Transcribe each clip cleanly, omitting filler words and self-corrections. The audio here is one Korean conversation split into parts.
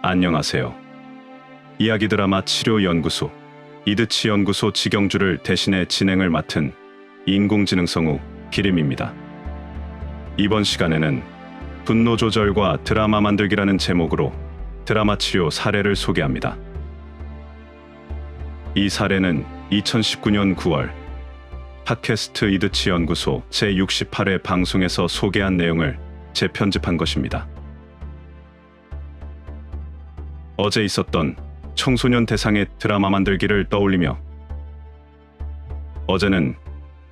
안녕하세요. 이야기 드라마 치료연구소 이드치 연구소 지경주를 대신해 진행을 맡은 인공지능성우 기림입니다. 이번 시간에는 분노 조절과 드라마 만들기라는 제목으로 드라마 치료 사례를 소개합니다. 이 사례는 2019년 9월 팟캐스트 이드치 연구소 제68회 방송에서 소개한 내용을 재편집한 것입니다. 어제 있었던 청소년 대상의 드라마 만들기를 떠올리며 어제는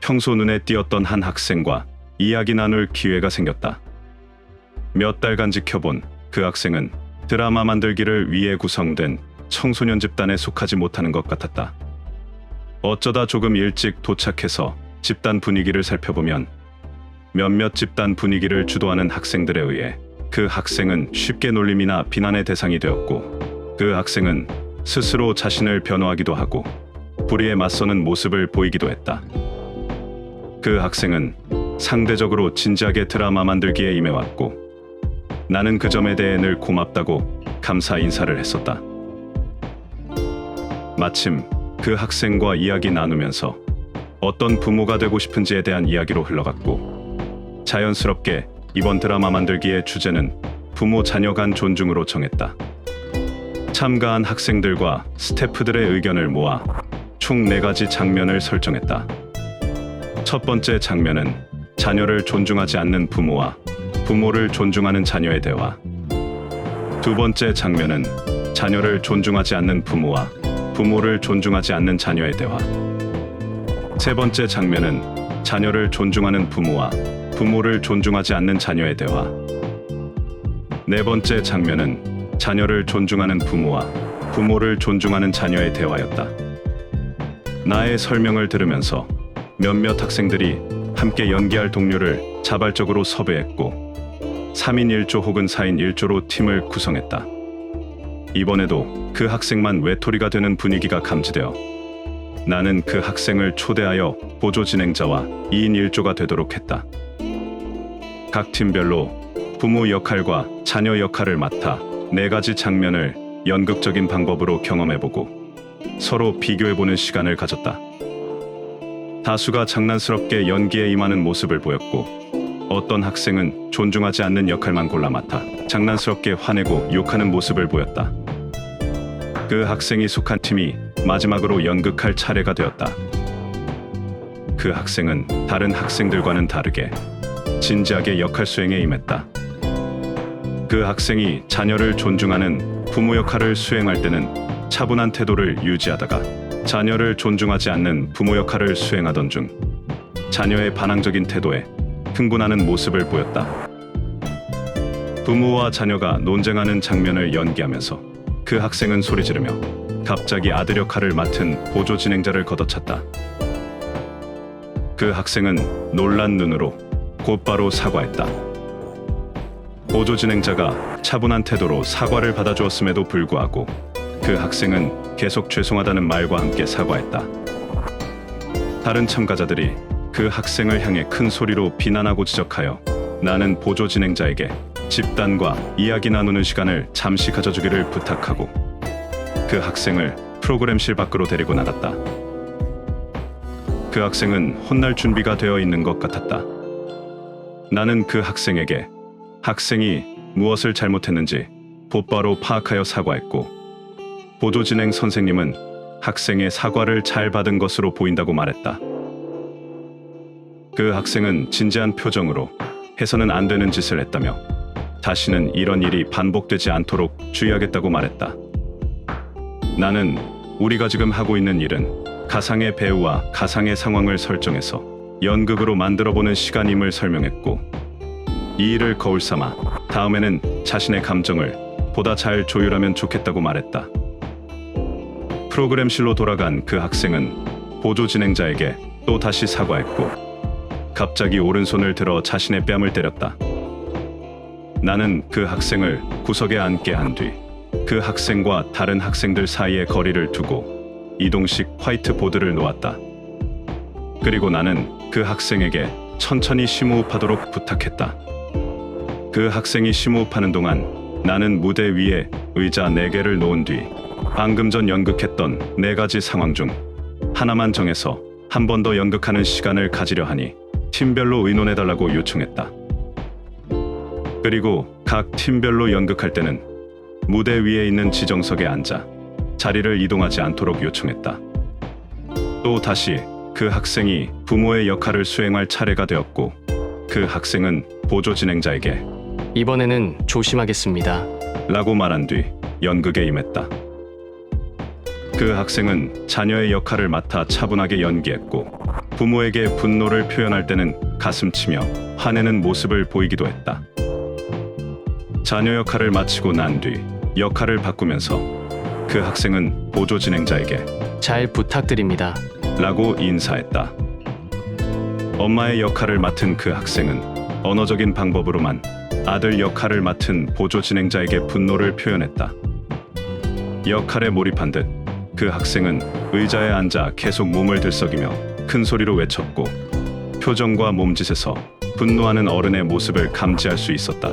평소 눈에 띄었던 한 학생과 이야기 나눌 기회가 생겼다. 몇 달간 지켜본 그 학생은 드라마 만들기를 위해 구성된 청소년 집단에 속하지 못하는 것 같았다. 어쩌다 조금 일찍 도착해서 집단 분위기를 살펴보면 몇몇 집단 분위기를 주도하는 학생들에 의해 그 학생은 쉽게 놀림이나 비난의 대상이 되었고, 그 학생은 스스로 자신을 변호하기도 하고 불의에 맞서는 모습을 보이기도 했다. 그 학생은 상대적으로 진지하게 드라마 만들기에 임해왔고, 나는 그 점에 대해 늘 고맙다고 감사 인사를 했었다. 마침 그 학생과 이야기 나누면서 어떤 부모가 되고 싶은지에 대한 이야기로 흘러갔고, 자연스럽게 이번 드라마 만들기의 주제는 부모 자녀 간 존중으로 정했다. 참가한 학생들과 스태프들의 의견을 모아 총 4가지 장면을 설정했다. 첫 번째 장면은 자녀를 존중하지 않는 부모와 부모를 존중하는 자녀의 대화. 두 번째 장면은 자녀를 존중하지 않는 부모와 부모를 존중하지 않는 자녀의 대화. 세 번째 장면은 자녀를 존중하는 부모와 부모를 존중하지 않는 자녀의 대화. 네 번째 장면은 자녀를 존중하는 부모와 부모를 존중하는 자녀의 대화였다. 나의 설명을 들으면서 몇몇 학생들이 함께 연기할 동료를 자발적으로 섭외했고 3인 1조 혹은 4인 1조로 팀을 구성했다. 이번에도 그 학생만 외톨이가 되는 분위기가 감지되어 나는 그 학생을 초대하여 보조 진행자와 2인 1조가 되도록 했다. 각 팀별로 부모 역할과 자녀 역할을 맡아 4가지 장면을 연극적인 방법으로 경험해보고 서로 비교해보는 시간을 가졌다. 다수가 장난스럽게 연기에 임하는 모습을 보였고, 어떤 학생은 존중하지 않는 역할만 골라 맡아 장난스럽게 화내고 욕하는 모습을 보였다. 그 학생이 속한 팀이 마지막으로 연극할 차례가 되었다. 그 학생은 다른 학생들과는 다르게 진지하게 역할 수행에 임했다. 그 학생이 자녀를 존중하는 부모 역할을 수행할 때는 차분한 태도를 유지하다가 자녀를 존중하지 않는 부모 역할을 수행하던 중 자녀의 반항적인 태도에 흥분하는 모습을 보였다. 부모와 자녀가 논쟁하는 장면을 연기하면서 그 학생은 소리 지르며 갑자기 아들 역할을 맡은 보조 진행자를 걷어찼다. 그 학생은 놀란 눈으로 곧바로 사과했다. 보조 진행자가 차분한 태도로 사과를 받아주었음에도 불구하고 그 학생은 계속 죄송하다는 말과 함께 사과했다. 다른 참가자들이 그 학생을 향해 큰 소리로 비난하고 지적하여 나는 보조 진행자에게 집단과 이야기 나누는 시간을 잠시 가져주기를 부탁하고 그 학생을 프로그램실 밖으로 데리고 나갔다. 그 학생은 혼날 준비가 되어 있는 것 같았다. 나는 그 학생에게 학생이 무엇을 잘못했는지 곧바로 파악하여 사과했고, 보조 진행 선생님은 학생의 사과를 잘 받은 것으로 보인다고 말했다. 그 학생은 진지한 표정으로 해서는 안 되는 짓을 했다며 다시는 이런 일이 반복되지 않도록 주의하겠다고 말했다. 나는 우리가 지금 하고 있는 일은 가상의 배우와 가상의 상황을 설정해서 연극으로 만들어보는 시간임을 설명했고, 이 일을 거울 삼아 다음에는 자신의 감정을 보다 잘 조율하면 좋겠다고 말했다. 프로그램실로 돌아간 그 학생은 보조 진행자에게 또 다시 사과했고 갑자기 오른손을 들어 자신의 뺨을 때렸다. 나는 그 학생을 구석에 앉게 한 뒤 그 학생과 다른 학생들 사이에 거리를 두고 이동식 화이트보드를 놓았다. 그리고 나는 그 학생에게 천천히 심호흡하도록 부탁했다. 그 학생이 심호흡하는 동안 나는 무대 위에 의자 4개를 놓은 뒤 방금 전 연극했던 4가지 상황 중 하나만 정해서 한 번 더 연극하는 시간을 가지려 하니 팀별로 의논해달라고 요청했다. 그리고 각 팀별로 연극할 때는 무대 위에 있는 지정석에 앉아 자리를 이동하지 않도록 요청했다. 또 다시 그 학생이 부모의 역할을 수행할 차례가 되었고 그 학생은 보조 진행자에게 이번에는 조심하겠습니다. 라고 말한 뒤 연극에 임했다. 그 학생은 자녀의 역할을 맡아 차분하게 연기했고 부모에게 분노를 표현할 때는 가슴치며 화내는 모습을 보이기도 했다. 자녀 역할을 마치고 난 뒤 역할을 바꾸면서 그 학생은 보조 진행자에게 잘 부탁드립니다. 라고 인사했다. 엄마의 역할을 맡은 그 학생은 언어적인 방법으로만 아들 역할을 맡은 보조 진행자에게 분노를 표현했다. 역할에 몰입한 듯 그 학생은 의자에 앉아 계속 몸을 들썩이며 큰 소리로 외쳤고 표정과 몸짓에서 분노하는 어른의 모습을 감지할 수 있었다.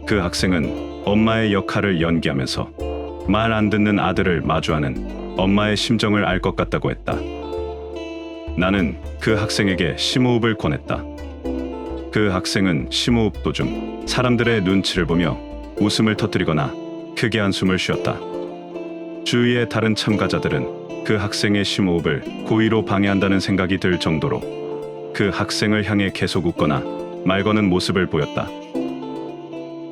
그 학생은 엄마의 역할을 연기하면서 말 안 듣는 아들을 마주하는 엄마의 심정을 알 것 같다고 했다. 나는 그 학생에게 심호흡을 권했다. 그 학생은 심호흡 도중 사람들의 눈치를 보며 웃음을 터뜨리거나 크게 한숨을 쉬었다. 주위의 다른 참가자들은 그 학생의 심호흡을 고의로 방해한다는 생각이 들 정도로 그 학생을 향해 계속 웃거나 말 거는 모습을 보였다.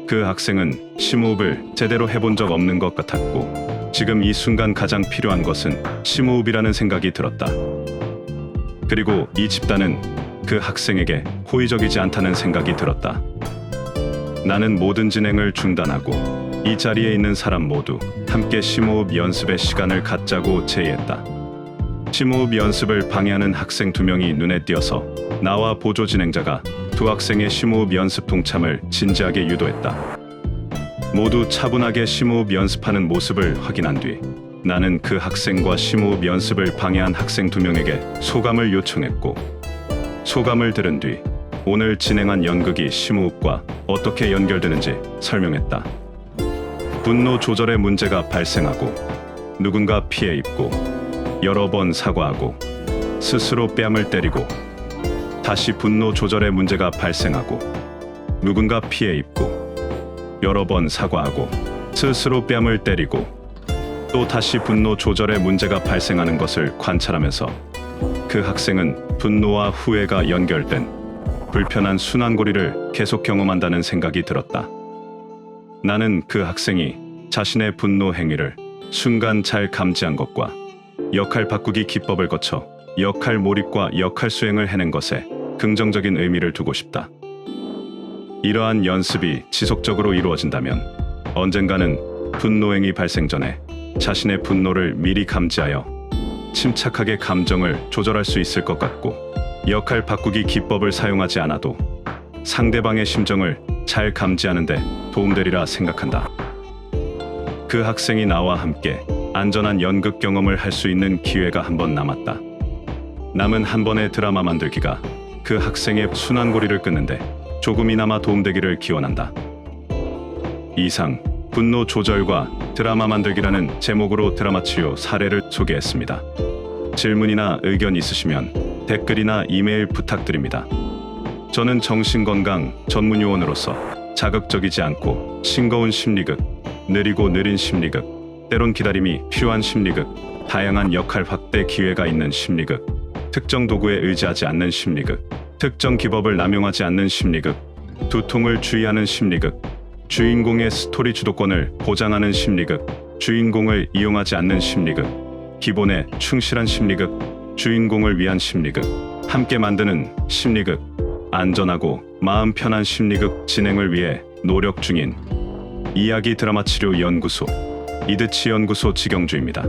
그 학생은 심호흡을 제대로 해본 적 없는 것 같았고 지금 이 순간 가장 필요한 것은 심호흡이라는 생각이 들었다. 그리고 이 집단은 그 학생에게 호의적이지 않다는 생각이 들었다. 나는 모든 진행을 중단하고 이 자리에 있는 사람 모두 함께 심호흡 연습의 시간을 갖자고 제의했다. 심호흡 연습을 방해하는 학생 2명이 눈에 띄어서 나와 보조 진행자가 두 학생의 심호흡 연습 동참을 진지하게 유도했다. 모두 차분하게 심호흡 연습하는 모습을 확인한 뒤 나는 그 학생과 심호흡 연습을 방해한 학생 2명에게 소감을 요청했고 소감을 들은 뒤 오늘 진행한 연극이 심호흡과 어떻게 연결되는지 설명했다. 분노 조절에 문제가 발생하고 누군가 피해 입고 여러 번 사과하고 스스로 뺨을 때리고 다시 분노 조절에 문제가 발생하고 누군가 피해 입고 여러 번 사과하고 스스로 뺨을 때리고 또 다시 분노 조절에 문제가 발생하는 것을 관찰하면서 그 학생은 분노와 후회가 연결된 불편한 순환고리를 계속 경험한다는 생각이 들었다. 나는 그 학생이 자신의 분노 행위를 순간 잘 감지한 것과 역할 바꾸기 기법을 거쳐 역할 몰입과 역할 수행을 해낸 것에 긍정적인 의미를 두고 싶다. 이러한 연습이 지속적으로 이루어진다면 언젠가는 분노 행위 발생 전에 자신의 분노를 미리 감지하여 침착하게 감정을 조절할 수 있을 것 같고 역할 바꾸기 기법을 사용하지 않아도 상대방의 심정을 잘 감지하는 데 도움되리라 생각한다. 그 학생이 나와 함께 안전한 연극 경험을 할 수 있는 기회가 한 번 남았다. 남은 한 번의 드라마 만들기가 그 학생의 순환고리를 끊는데 조금이나마 도움되기를 기원한다. 이상 분노 조절과 드라마 만들기라는 제목으로 드라마 치유 사례를 소개했습니다. 질문이나 의견 있으시면 댓글이나 이메일 부탁드립니다. 저는 정신건강 전문요원으로서 자극적이지 않고 싱거운 심리극, 느리고 느린 심리극, 때론 기다림이 필요한 심리극, 다양한 역할 확대 기회가 있는 심리극, 특정 도구에 의지하지 않는 심리극, 특정 기법을 남용하지 않는 심리극, 두통을 주의하는 심리극, 주인공의 스토리 주도권을 보장하는 심리극, 주인공을 이용하지 않는 심리극, 기본에 충실한 심리극, 주인공을 위한 심리극, 함께 만드는 심리극, 안전하고 마음 편한 심리극 진행을 위해 노력 중인 이야기 드라마 치료 연구소 이드치 연구소 직영주입니다.